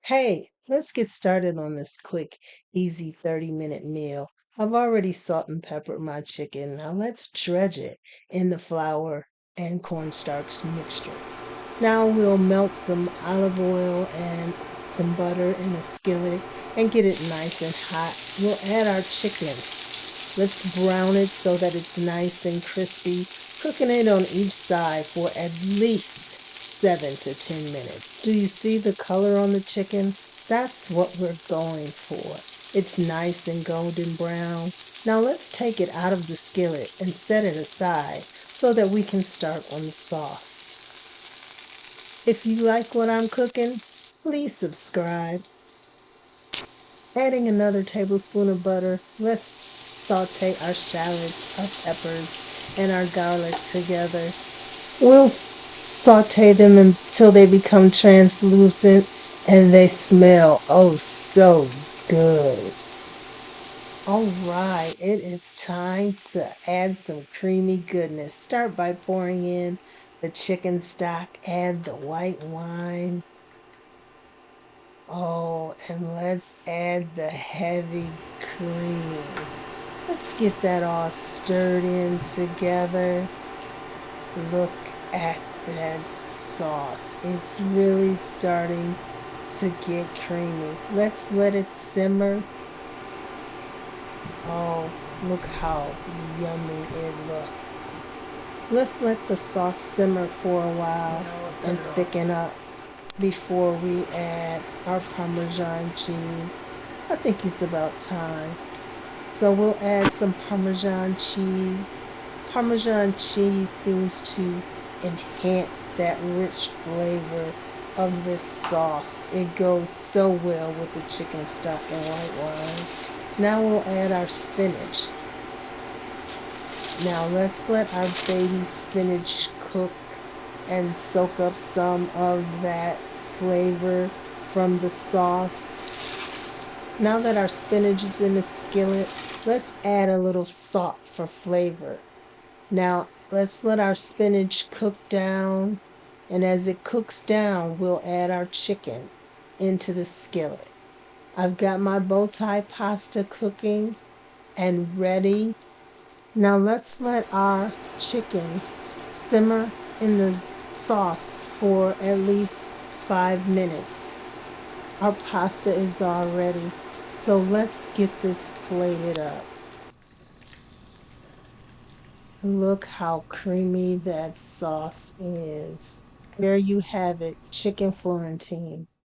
Hey, let's get started on this quick, easy 30-minute meal. I've already salt and peppered my chicken. Now let's dredge it in the flour and cornstarch mixture. Now we'll melt some olive oil and some butter in a skillet and get it nice and hot. We'll add our chicken. Let's brown it so that it's nice and crispy, cooking it on each side for at least 7 to 10 minutes. Do you see the color on the chicken? That's what we're going for. It's nice and golden brown. Now let's take it out of the skillet and set it aside so that we can start on the sauce. If you like what I'm cooking, please subscribe. Adding another tablespoon of butter, let's saute our shallots, our peppers, and our garlic together. We'll saute them until they become translucent and they smell oh so good. All right, it is time to add some creamy goodness. Start by pouring in the chicken stock, add the white wine. Oh, and let's add the heavy cream. Let's get that all stirred in together. Look at that sauce. It's really starting to get creamy. Let's let it simmer. Oh, look how yummy it looks. Let's let the sauce simmer for a while and thicken up before we add our Parmesan cheese. I think it's about time. So we'll add some Parmesan cheese. Parmesan cheese seems to enhance that rich flavor of this sauce. It goes so well with the chicken stock and white wine. Now we'll add our spinach. Now let's let our baby spinach cook and soak up some of that flavor from the sauce. Now that our spinach is in the skillet, let's add a little salt for flavor. Now let's let our spinach cook down, and as it cooks down, we'll add our chicken into the skillet. I've got my bow tie pasta cooking and ready. Now let's let our chicken simmer in the sauce for at least 5 minutes. Our pasta is all ready, so let's get this plated up. Look how creamy that sauce is. There you have it, chicken Florentine.